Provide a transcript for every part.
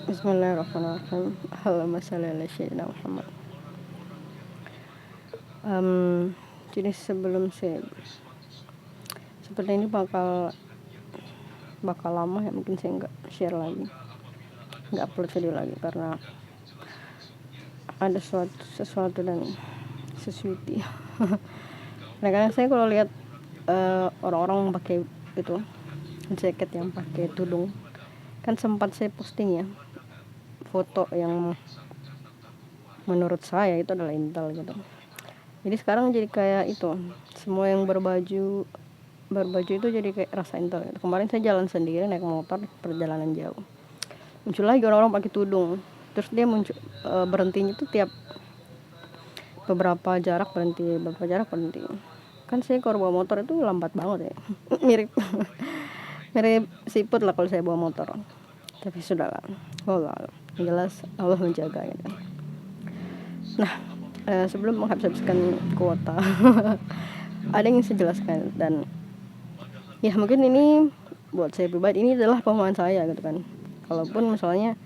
Bismillahirrahmanirrahim. Allahumma shalli ala sayyidina Muhammad. Jadi sebelum saya seperti ini bakal lama ya, mungkin saya nggak share lagi, nggak upload video lagi karena ada sesuatu dan sesuatu. Nah, karena saya kalau lihat orang-orang pakai itu jaket yang pakai tudung, kan sempat saya posting ya foto yang menurut saya itu adalah intel gitu. Jadi sekarang jadi kayak itu, semua yang berbaju itu jadi kayak rasa intel gitu. Kemarin saya jalan sendiri naik motor perjalanan jauh, muncul lagi orang-orang pakai tudung, terus dia muncul berhentinya tuh tiap beberapa jarak berhenti. Kan saya kalau bawa motor itu lambat banget ya. mirip siput lah kalau saya bawa motor, tapi sudahlah, wallah jelas Allah menjaga gitu. Nah, sebelum menghabiskan kuota ada yang saya jelaskan, dan ya mungkin ini buat saya pribadi ini adalah pemahaman saya gitu kan. Kalaupun misalnya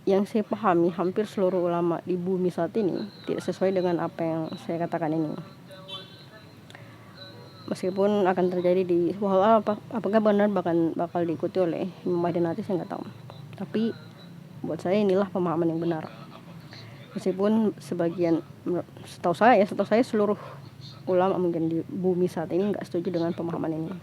yang saya pahami hampir seluruh ulama di bumi saat ini tidak sesuai dengan apa yang saya katakan ini, meskipun akan terjadi di apakah benar bakal diikuti oleh Imam Mahdi nanti saya nggak tahu, tapi buat saya inilah pemahaman yang benar. Meskipun sebagian, setahu saya seluruh ulama mungkin di bumi saat ini nggak setuju dengan pemahaman ini.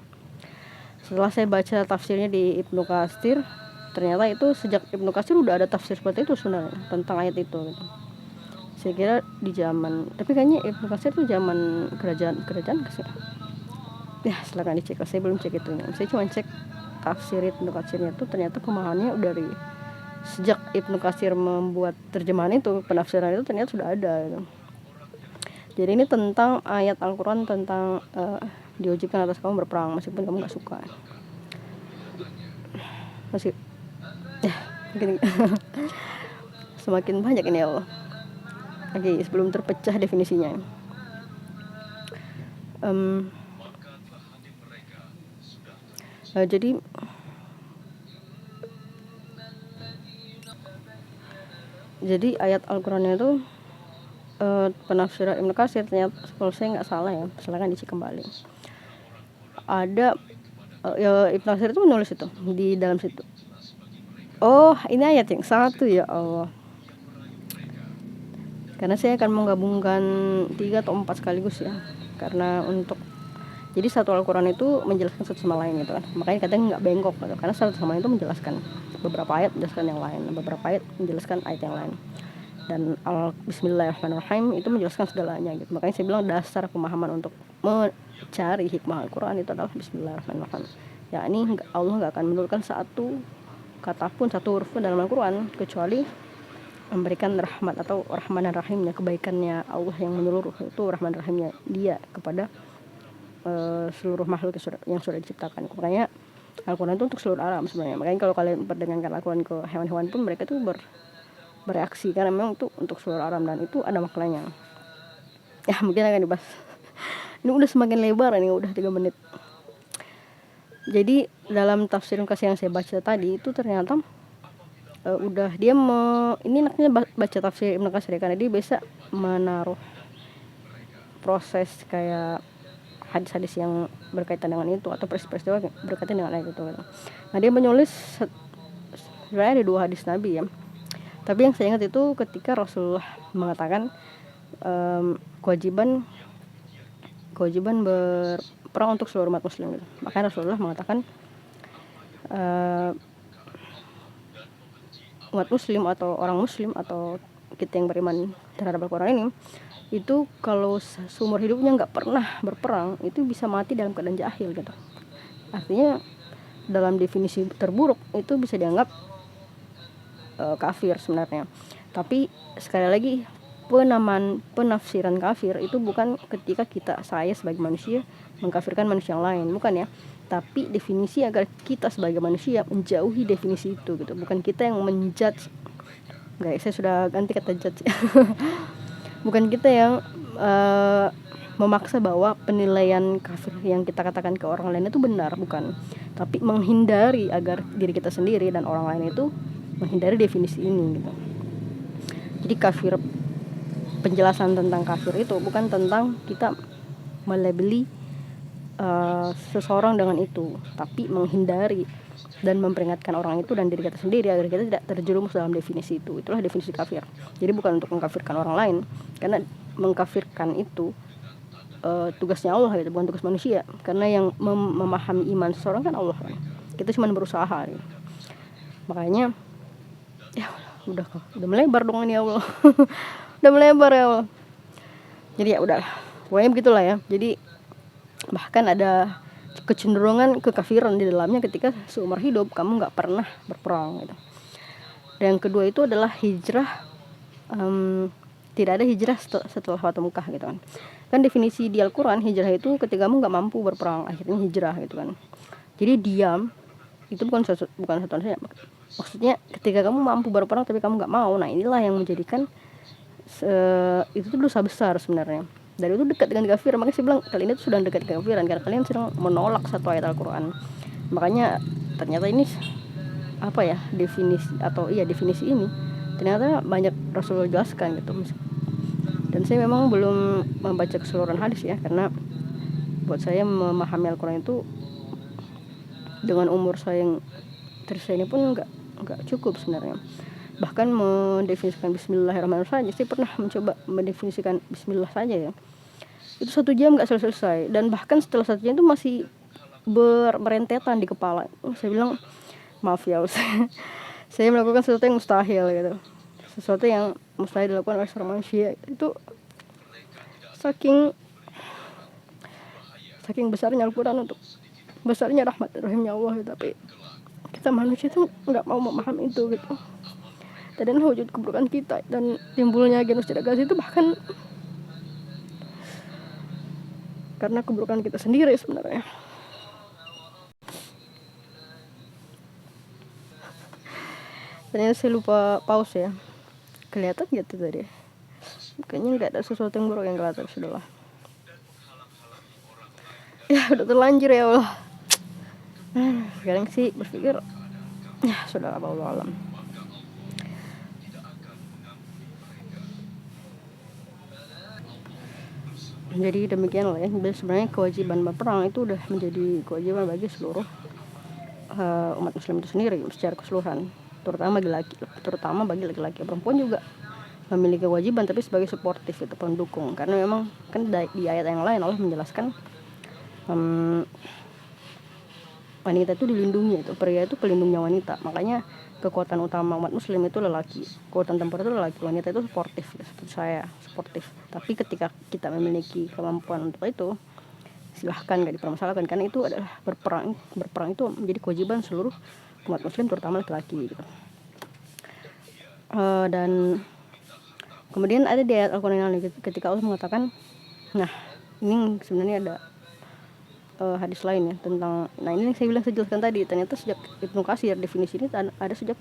Setelah saya baca tafsirnya di Ibnu Katsir, ternyata itu sejak Ibnu Katsir udah ada tafsir seperti itu sebenarnya tentang ayat itu gitu. Saya kira di zaman, tapi kayaknya Ibnu Katsir itu zaman kerajaan kasih. Ya silakan dicek, saya belum cek itu. Saya cuma cek tafsir Ibnu Katsirnya itu, ternyata pemahamannya dari sejak Ibnu Katsir membuat terjemahan itu, penafsiran itu ternyata sudah ada gitu. Jadi ini tentang ayat Al-Quran tentang diwajibkan atas kamu berperang meskipun kamu gak suka. Mungkin semakin banyak ini ya Allah. Oke, sebelum terpecah definisinya. Jadi ayat Al-Qurannya itu penafsiran Ibnu Katsir ternyata, kalau saya nggak salah ya, silakan dicek kembali. Ada ya, Ibnu Katsir itu menulis itu di dalam situ. Oh, ini ayat yang satu ya Allah. Karena saya akan menggabungkan 3 atau 4 sekaligus ya. Karena jadi satu Al-Quran itu menjelaskan satu sama lain gitu kan. Makanya kadang nggak bengkok gitu. Karena satu sama lain itu menjelaskan beberapa ayat, menjelaskan yang lain, beberapa ayat menjelaskan ayat yang lain. Dan Bismillahirrahmanirrahim itu menjelaskan segalanya gitu. Makanya saya bilang dasar pemahaman untuk mencari hikmah Al-Quran itu adalah Bismillahirrahmanirrahim. Ya, ini Allah nggak akan menurunkan satu kata pun, satu huruf pun dalam Al-Quran kecuali memberikan rahmat atau rahman dan rahimnya, kebaikannya Allah yang menyeluruh, itu rahman rahimnya dia kepada seluruh makhluk yang sudah diciptakan. Makanya Al-Quran itu untuk seluruh alam sebenarnya. Makanya kalau kalian perdengarkan Al-Quran ke hewan-hewan pun mereka itu bereaksi karena memang itu untuk seluruh alam dan itu ada maknanya. Ya mungkin akan dibahas. Ini udah semakin lebar, ini udah 3 menit. Jadi dalam tafsir yang saya baca tadi itu ternyata udah dia ini enaknya baca tafsir Ibnu Katsir karena dia bisa menaruh proses kayak hadis-hadis yang berkaitan dengan itu atau peristiwa berkaitan dengan ayat itu. Nah, dia menulis sebenarnya ada 2 hadis Nabi ya. Tapi yang saya ingat itu ketika Rasulullah mengatakan kewajiban berperang untuk seluruh umat muslim gitu. Maka Rasulullah mengatakan umat muslim atau orang muslim atau kita yang beriman terhadap Al-Quran ini itu kalau seumur hidupnya nggak pernah berperang itu bisa mati dalam keadaan jahil gitu. Artinya dalam definisi terburuk itu bisa dianggap kafir sebenarnya. Tapi sekali lagi penafsiran kafir itu bukan ketika saya sebagai manusia mengkafirkan manusia yang lain, bukan ya. Tapi definisi agar kita sebagai manusia menjauhi definisi itu gitu. Bukan kita yang menjudge. Guys, saya sudah ganti kata judge. Bukan kita yang memaksa bahwa penilaian kafir yang kita katakan ke orang lain itu benar, bukan, tapi menghindari agar diri kita sendiri dan orang lain itu menghindari definisi ini gitu. Jadi kafir, penjelasan tentang kafir itu bukan tentang kita melabeli seseorang dengan itu, tapi menghindari dan memperingatkan orang itu dan diri kita sendiri agar kita tidak terjerumus dalam definisi itu. Itulah definisi kafir. Jadi bukan untuk mengkafirkan orang lain, karena mengkafirkan itu tugasnya Allah gitu, bukan tugas manusia. Karena yang memahami iman seseorang kan Allah kan. Kita cuma berusaha gitu. Makanya ya udah melebar dong ini ya Allah. Udah melebar ya Allah. Jadi ya udah, pokoknya begitulah ya. Jadi bahkan ada kecenderungan kekafiran di dalamnya ketika seumur hidup kamu nggak pernah berperang gitu. Dan yang kedua itu adalah hijrah, tidak ada hijrah setelah Fathu Mekah gitu kan. Kan definisi di Al-Quran hijrah itu ketika kamu nggak mampu berperang, akhirnya hijrah gitu kan. Jadi diam itu bukan satu saja. Maksudnya ketika kamu mampu berperang tapi kamu nggak mau, nah inilah yang menjadikan itu tuh dosa besar sebenarnya. Dan itu dekat dengan kafir. Makanya saya bilang kalian itu sudah dekat dengan kafiran karena kalian sedang menolak satu ayat Al-Quran. Makanya ternyata ini apa ya, definisi ini ternyata banyak Rasulullah jelaskan gitu. Dan saya memang belum membaca keseluruhan hadis ya, karena buat saya memahami Al-Quran itu dengan umur saya yang tersisa ini pun nggak cukup sebenarnya. Bahkan mendefinisikan Bismillahirrahmanirrahim saja, saya pernah mencoba mendefinisikan Bismillah saja ya, itu 1 jam nggak selesai, dan bahkan setelah 1 jam itu masih berentetan di kepala. Saya bilang maaf ya saya melakukan sesuatu yang mustahil gitu, sesuatu yang mustahil dilakukan oleh seorang manusia. Itu saking besarnya Al-Quran, untuk besarnya rahmat rahimnya Allah gitu. Tapi kita manusia itu nggak mau memahami itu gitu. Dan wujud keburukan kita dan timbulnya genosida Gaza itu bahkan karena keburukan kita sendiri sebenarnya. Ternyata saya lupa pause ya. Kelihatan gitu tadi. Kayaknya nggak ada sesuatu yang buruk yang kelihatan, sudahlah. Ya udah terlanjur ya Allah. Sekarang sih berpikir ya sudahlah, wallahu alam. Jadi demikian lah ya. Sebenarnya kewajiban berperang itu udah menjadi kewajiban bagi seluruh umat muslim itu sendiri secara keseluruhan, terutama bagi laki-laki. Perempuan juga memiliki kewajiban tapi sebagai suportif, itu pendukung. Karena memang kan di ayat yang lain Allah menjelaskan wanita itu dilindungi, itu pria itu pelindungnya wanita. Makanya kekuatan utama umat muslim itu lelaki, kekuatan tempur itu lelaki, wanita itu suportif ya, seperti saya suportif. Tapi ketika kita memiliki kemampuan untuk itu, silahkan, gak dipermasalahkan, karena itu adalah berperang itu menjadi kewajiban seluruh umat muslim, terutama laki-laki gitu. Dan kemudian ada di ayat Al-Quran ketika Allah mengatakan, nah ini sebenarnya ada hadis lain ya tentang, nah ini yang saya bilang, saya jelaskan tadi, ternyata sejak Ibnu Katsir, definisi ini ada sejak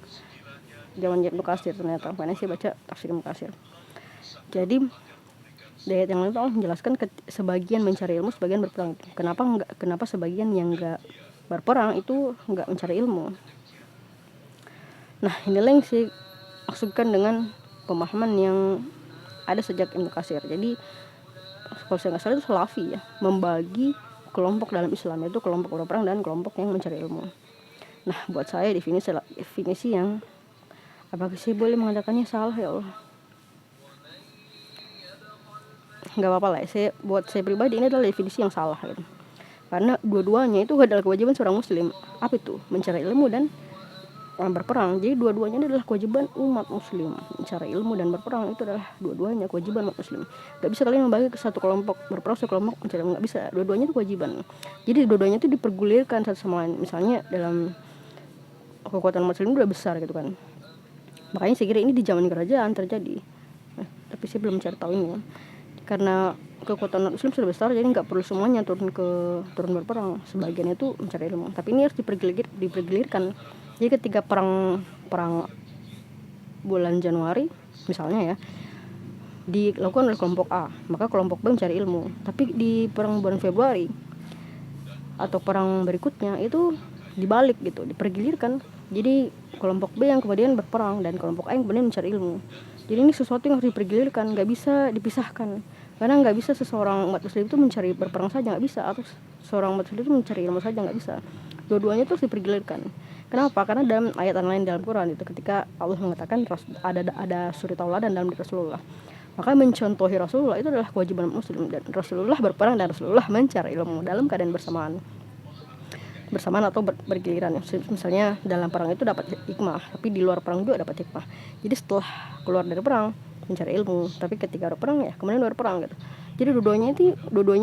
zaman Ibnu Katsir ternyata, karena saya baca tafsir Ibnu Katsir. Jadi di ayat yang lain Allah menjelaskan sebagian mencari ilmu, sebagian berperang. Kenapa sebagian yang enggak berperang itu enggak mencari ilmu? Nah inilah yang saya maksudkan dengan pemahaman yang ada sejak Ibnu Katsir. Jadi kalau saya nggak salah itu Salafi ya, membagi kelompok dalam Islam, yaitu kelompok berperang dan kelompok yang mencari ilmu. Nah buat saya definisi yang apakah saya boleh mengatakannya salah ya Allah? Nggak apa-apa lah, buat saya pribadi ini adalah definisi yang salah gitu. Karena dua-duanya itu adalah kewajiban seorang muslim. Apa itu? Mencari ilmu dan berperang. Jadi dua-duanya adalah kewajiban umat muslim. Mencari ilmu dan berperang itu adalah dua-duanya kewajiban umat muslim. Gak bisa kalian membagi ke satu kelompok berperang, satu kelompok mencari ilmu, gak bisa. Dua-duanya itu kewajiban. Jadi dua-duanya itu dipergulirkan satu sama lain. Misalnya dalam kekuatan umat muslim udah besar gitu kan. Makanya saya kira ini di zaman kerajaan terjadi. Tapi saya belum mencari tahu ini ya. Karena kekuatan umat muslim sudah besar, jadi nggak perlu semuanya turun berperang. Sebagian itu mencari ilmu. Tapi ini harus dipergulirkan. Jadi ketika perang bulan Januari misalnya ya, dilakukan oleh kelompok A, maka kelompok B mencari ilmu. Tapi di perang bulan Februari atau perang berikutnya itu dibalik gitu, dipergilirkan. Jadi kelompok B yang kemudian berperang dan kelompok A yang kemudian mencari ilmu. Jadi ini sesuatu yang harus dipergilirkan, nggak bisa dipisahkan. Karena nggak bisa seseorang umat muslim itu mencari berperang saja, nggak bisa, atau seorang umat muslim itu mencari ilmu saja, nggak bisa. Dua-duanya itu harus dipergilirkan. Kenapa? Karena dalam ayat lain dalam Quran itu ketika Allah mengatakan ada suri tauladan dalam diri Rasulullah, maka mencontohi Rasulullah itu adalah kewajiban muslim, dan Rasulullah berperang dan Rasulullah mencari ilmu dalam keadaan bersamaan atau bergiliran. Misalnya dalam perang itu dapat hikmah, tapi di luar perang juga dapat hikmah. Jadi setelah keluar dari perang mencari ilmu, tapi ketika ada perang ya kemudian luar perang gitu. Jadi dua-duanya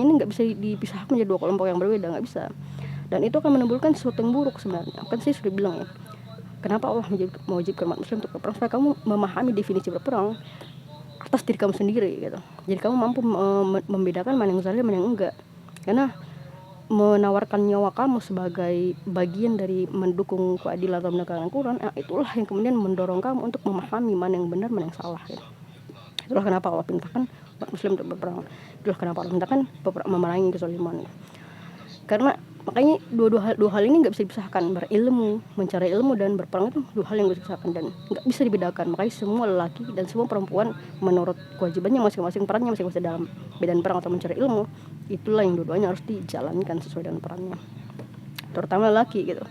ini nggak bisa dipisahkan menjadi dua kelompok yang berbeda, nggak bisa. Dan itu akan menimbulkan sesuatu yang buruk sebenarnya. Kan saya sudah bilang ya, kenapa Allah mewajibkan umat muslim untuk berperang, supaya kamu memahami definisi berperang atas diri kamu sendiri gitu. Jadi kamu mampu membedakan mana yang zalim, mana yang enggak. Karena menawarkan nyawa kamu sebagai bagian dari mendukung keadilan atau menegakkan Quran, itulah yang kemudian mendorong kamu untuk memahami mana yang benar, mana yang salah gitu. Itulah kenapa Allah perintahkan umat muslim untuk berperang. Itulah kenapa Allah perintahkan memerangi kezaliman. Karena makanya dua hal ini nggak bisa dipisahkan. Berilmu, mencari ilmu, dan berperang itu dua hal yang nggak bisa dipisahkan dan nggak bisa dibedakan. Makanya semua lelaki dan semua perempuan menurut kewajibannya masing-masing, perannya masing-masing dalam medan perang atau mencari ilmu, itulah yang dua-duanya harus dijalankan sesuai dengan perannya, terutama lelaki gitu.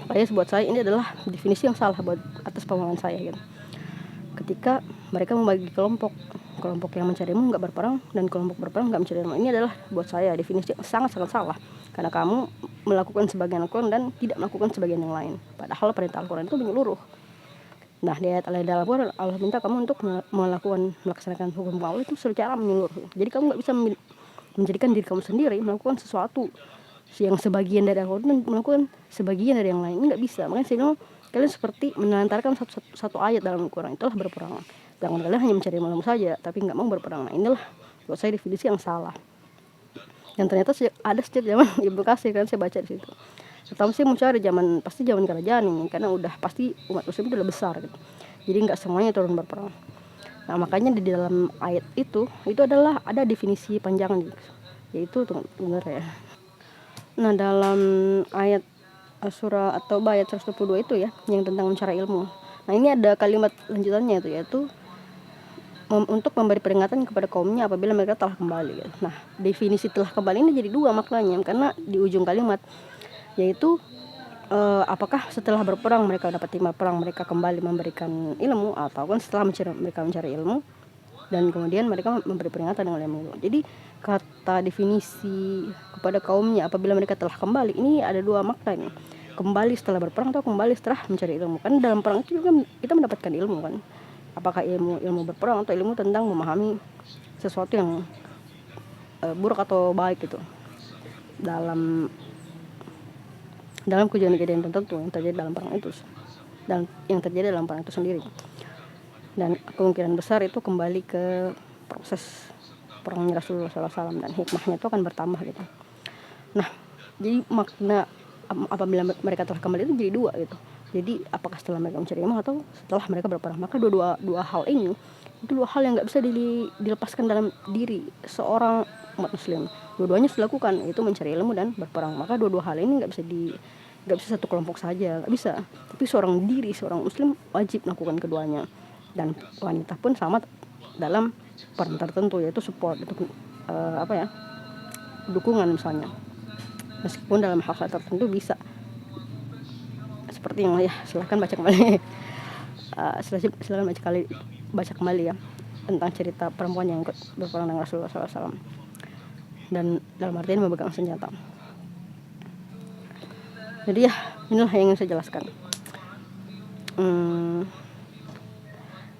Makanya buat saya ini adalah definisi yang salah buat atas pemahaman saya gitu. Ketika mereka membagi kelompok yang mencari ilmu nggak berperang dan kelompok berperang nggak mencari ilmu, ini adalah buat saya definisi yang sangat-sangat salah. Karena kamu melakukan sebagian Al-Quran dan tidak melakukan sebagian yang lain. Padahal perintah Al-Quran itu menyeluruh. Nah, di ayat dalam Al-Quran Allah minta kamu untuk melaksanakan hukum Allah itu secara menyeluruh. Jadi kamu nggak bisa menjadikan diri kamu sendiri melakukan sesuatu yang sebagian dari Al-Quran dan melakukan sebagian dari yang lain. Ini nggak bisa. Makanya saya bilang kalian seperti menelantarkan satu ayat dalam Al-Quran, itulah berperang. Jangan kalian hanya mencari ilmu saja tapi nggak mau berperang. Nah, inilah buat saya definisi yang salah. Dan ternyata ada sejak zaman Ibnu Katsir, kan saya baca di situ. Pertama saya mau cari zaman kerajaan ini, karena udah pasti umat muslim itu udah besar gitu. Jadi nggak semuanya turun berperang. Nah, makanya di dalam ayat itu adalah ada definisi panjang gitu. Yaitu benar ya. Nah, dalam ayat surah At-Taubah ayat 122 itu ya, yang tentang mencari ilmu. Nah, ini ada kalimat lanjutannya itu, yaitu untuk memberi peringatan kepada kaumnya apabila mereka telah kembali. Nah, definisi telah kembali ini jadi dua maknanya, karena di ujung kalimat yaitu apakah setelah berperang mereka dapat timah perang mereka kembali memberikan ilmu, ataupun setelah mereka mencari ilmu dan kemudian mereka memberi peringatan dengan ilmu. Jadi kata definisi kepada kaumnya apabila mereka telah kembali ini ada dua makna ini. Kembali setelah berperang atau kembali setelah mencari ilmu. Kan dalam perang itu juga kita mendapatkan ilmu kan. Apakah ilmu berperang atau ilmu tentang memahami sesuatu yang buruk atau baik gitu dalam kejadian-kejadian tertentu yang terjadi dalam perang itu dan yang terjadi dalam perang itu sendiri. Dan kemungkinan besar itu kembali ke proses perangnya Rasulullah SAW dan hikmahnya itu akan bertambah gitu. Nah, jadi makna apabila mereka telah kembali itu jadi dua gitu. Jadi apakah setelah mereka mencari ilmu atau setelah mereka berperang. Maka dua hal ini itu dua hal yang nggak bisa dilepaskan dalam diri seorang umat muslim. Dua-duanya harus dilakukan, yaitu mencari ilmu dan berperang. Maka dua hal ini nggak bisa satu kelompok saja, nggak bisa. Tapi seorang muslim wajib melakukan keduanya. Dan wanita pun sama dalam peran tertentu, yaitu support, itu dukungan misalnya. Meskipun dalam hal tertentu bisa seperti yang silahkan baca kembali silakan baca kembali ya tentang cerita perempuan yang ikut berperang dengan Rasulullah SAW dan dalam artian memegang senjata. Jadi ya inilah yang ingin saya jelaskan.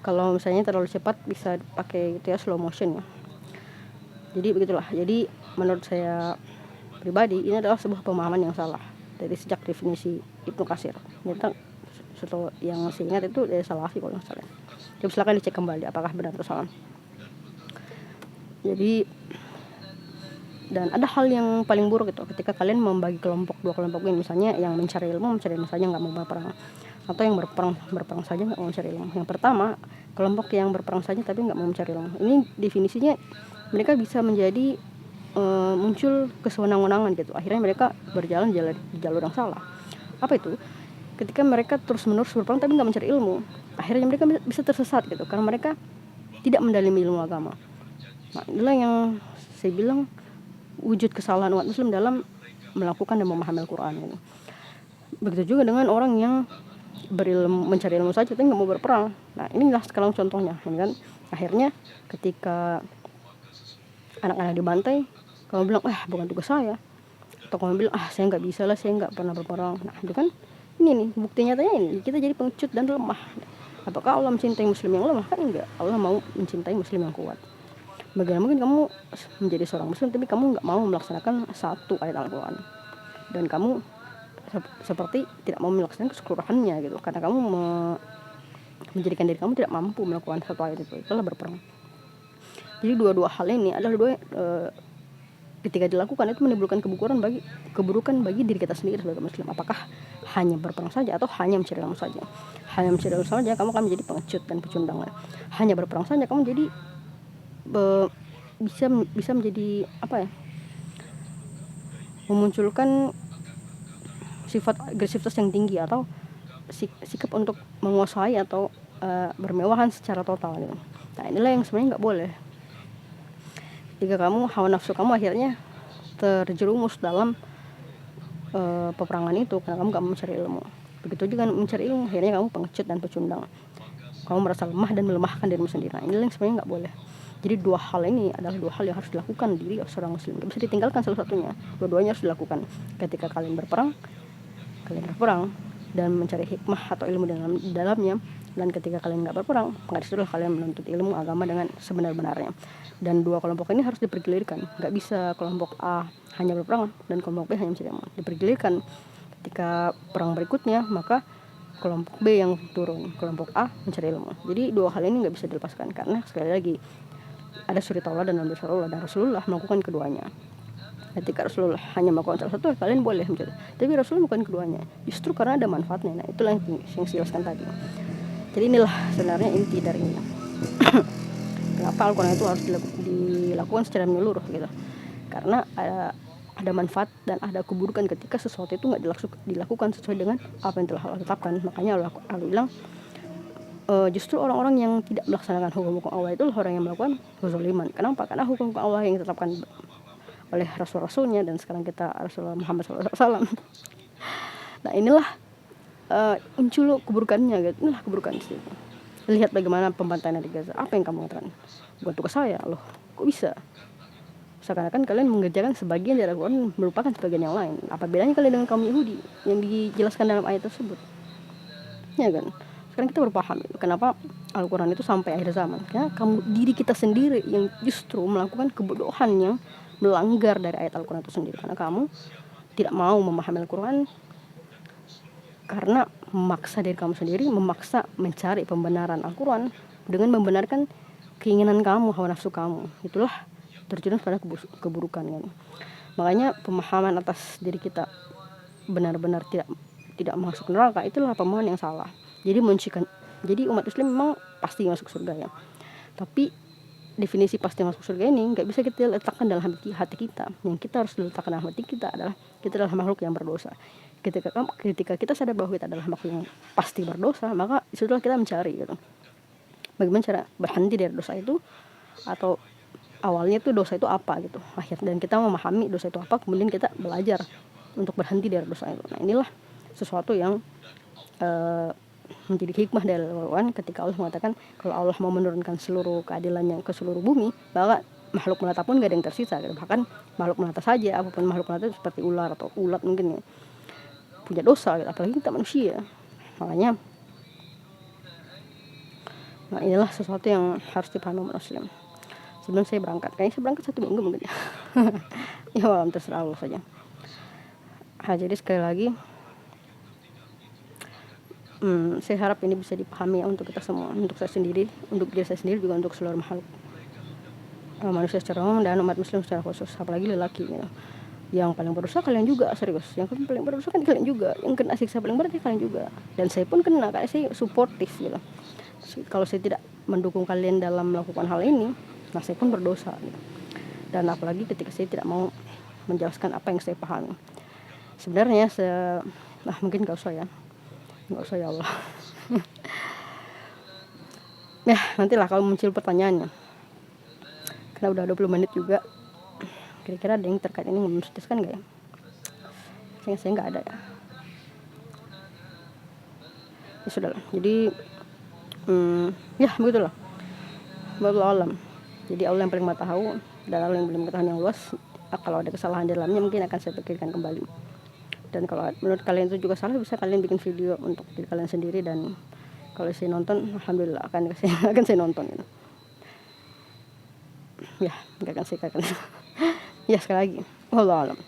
Kalau misalnya terlalu cepat bisa pakai itu ya, slow motion ya. Jadi begitulah. Jadi menurut saya pribadi ini adalah sebuah pemahaman yang salah dari sejak definisi Ibnu Katsir. Ternyata setelah yang saya ingat itu dari Salafi kalau nggak salah. Jadi silakan dicek kembali apakah benar atau salah. Jadi dan ada hal yang paling buruk itu ketika kalian membagi dua kelompok ini, misalnya yang mencari ilmu saja nggak mau berperang. atau yang berperang saja nggak mau mencari ilmu. Yang pertama, kelompok yang berperang saja tapi nggak mau mencari ilmu. Ini definisinya mereka bisa menjadi muncul kesewenang-wenangan gitu. Akhirnya mereka berjalan di jalur yang salah. Apa itu? Ketika mereka terus-menerus berperang tapi nggak mencari ilmu, akhirnya mereka bisa tersesat gitu, karena mereka tidak mendalami ilmu agama. Nah, inilah yang saya bilang wujud kesalahan umat muslim dalam melakukan dan memahami Al-Quran gitu. Begitu juga dengan orang yang mencari ilmu saja tapi nggak mau berperang. Nah, inilah sekarang contohnya, kan? Akhirnya ketika anak-anak dibantai, kamu bilang, bukan tugas saya, atau kamu bilang, saya nggak bisa lah, saya nggak pernah berperang. Nah, itu kan ini nih bukti nyatanya, ini kita jadi pengecut dan lemah. Apakah Allah mencintai muslim yang lemah? Kan enggak. Allah mau mencintai muslim yang kuat. Bagaimana mungkin kamu menjadi seorang muslim tapi kamu nggak mau melaksanakan satu ayat Al-Quran, dan kamu seperti tidak mau melaksanakan keseluruhannya gitu, karena kamu menjadikan diri kamu tidak mampu melakukan satu ayat itu. Itulah berperang. Jadi dua hal ini adalah ketika dilakukan itu menimbulkan keburukan bagi diri kita sendiri sebagai muslim. Apakah hanya berperang saja atau hanya mencari ilmu saja? Hanya mencari ilmu saja kamu akan menjadi pengecut dan pecundang. Hanya berperang saja kamu jadi bisa menjadi memunculkan sifat agresivitas yang tinggi atau sikap untuk menguasai atau bermewahan secara total gitu. Nah, inilah yang sebenarnya nggak boleh. Jika kamu hawa nafsu kamu akhirnya terjerumus dalam peperangan itu karena kamu gak mau mencari ilmu. Begitu juga mencari ilmu, akhirnya kamu pengecut dan pecundang. Kamu merasa lemah dan melemahkan dirimu sendiri. Nah, ini yang sebenarnya gak boleh. Jadi dua hal ini adalah dua hal yang harus dilakukan diri seorang muslim. Gak bisa ditinggalkan salah satunya. Dua-duanya harus dilakukan. Ketika kalian berperang dan mencari hikmah atau ilmu dalamnya. Dan ketika kalian gak berperang, maka disitulah kalian menuntut ilmu agama dengan sebenar-benarnya. Dan dua kelompok ini harus dipergilirkan. Gak bisa kelompok A hanya berperang dan kelompok B hanya mencari ilmu. Dipergilirkan. Ketika perang berikutnya, maka kelompok B yang turun, kelompok A mencari ilmu. Jadi dua hal ini gak bisa dilepaskan, karena sekali lagi ada suri taulah dan nabi Rasulullah, dan Rasulullah melakukan keduanya. Ketika Rasulullah hanya melakukan salah satu, kalian boleh mencari. Tapi Rasulullah bukan keduanya. Justru karena ada manfaatnya. Nah, itulah yang saya jelaskan tadi. Jadi inilah sebenarnya inti dari ini. Kenapa Al-Quran itu harus dilakukan secara menyeluruh gitu. Karena ada manfaat dan ada keburukan ketika sesuatu itu nggak dilakukan sesuai dengan apa yang telah Allah tetapkan. Makanya Allah bilang justru orang-orang yang tidak melaksanakan hukum-hukum Allah itu orang yang melakukan kezaliman. Kenapa? Karena hukum-hukum Allah yang ditetapkan oleh Rasul-Rasulnya, dan sekarang kita Rasulullah Muhammad SAW. Nah, inilah muncul keburukannya gitu. Inilah keburukan sih. Lihat bagaimana pembantaian di Gaza. Apa yang kamu katakan? Bukan tugas saya loh. Kok bisa? Seakan-akan kalian mengerjakan sebagian dari Al-Quran merupakan sebagian yang lain. Apa bedanya kalian dengan kaum Yahudi yang dijelaskan dalam ayat tersebut? Ya kan? Sekarang kita berpaham kenapa Al-Quran itu sampai akhir zaman. Karena diri kita sendiri yang justru melakukan kebodohan yang melanggar dari ayat Al-Quran itu sendiri. Karena kamu tidak mau memahami Al-Quran karena memaksa diri kamu sendiri, memaksa mencari pembenaran Al-Quran dengan membenarkan keinginan kamu, hawa nafsu kamu. Itulah terjerumus pada keburukan kan. Makanya pemahaman atas diri kita benar-benar tidak masuk neraka, itulah pemahaman yang salah. Jadi umat muslim memang pasti masuk surga ya. Tapi definisi pasti masuk surga ini nggak bisa kita letakkan dalam hati kita. Yang kita harus letakkan dalam hati kita adalah kita adalah makhluk yang berdosa. Ketika kita sadar bahwa kita adalah makhluk yang pasti berdosa, maka disitulah kita mencari gitu. Bagaimana cara berhenti dari dosa itu, atau awalnya itu dosa itu apa gitu. Dan kita memahami dosa itu apa, kemudian kita belajar untuk berhenti dari dosa itu. Nah, inilah sesuatu yang menjadi hikmah dari Al-Quran ketika Allah mengatakan kalau Allah mau menurunkan seluruh keadilannya ke seluruh bumi, maka makhluk melata pun gak ada yang tersisa gitu. Bahkan makhluk melata saja, apapun makhluk melata seperti ular atau ulat mungkin ya, punya dosa gitu. Apalagi kita manusia. Makanya inilah sesuatu yang harus dipahami muslim. Sebelum saya berangkat, kayaknya saya berangkat 1 minggu mungkin ya. Ya malam terserah Allah saja. Jadi sekali lagi saya harap ini bisa dipahami ya, untuk kita semua, untuk saya sendiri, untuk diri saya sendiri, juga untuk seluruh makhluk manusia secara umum dan umat muslim secara khusus, apalagi lelaki gitu. Yang paling berdosa kalian juga, serius. Yang paling berdosa kan kalian juga, yang kena siksa paling berat kalian juga. Dan saya pun kena, karena saya suportif gitu. Kalau saya tidak mendukung kalian dalam melakukan hal ini, nah saya pun berdosa gitu. Dan apalagi ketika saya tidak mau menjelaskan apa yang saya pahami. Sebenarnya mungkin gak usah ya Allah. Ya nantilah kalau muncul pertanyaannya, karena udah 20 menit juga. Kira-kira ada yang terkait ini memutuskan gak ya? Saya nggak ada ya. Ya sudahlah, jadi ya begitulah. Wallahu alam. Jadi Allah yang paling tahu, dan Allah yang paling mengetahui yang luas. Kalau ada kesalahan di dalamnya mungkin akan saya pikirkan kembali. Dan kalau menurut kalian itu juga salah, bisa kalian bikin video untuk diri kalian sendiri. Dan kalau saya nonton, alhamdulillah akan saya nonton gitu. Ya, nggak akan saya katakan. Ya sekali lagi, wallahu alam.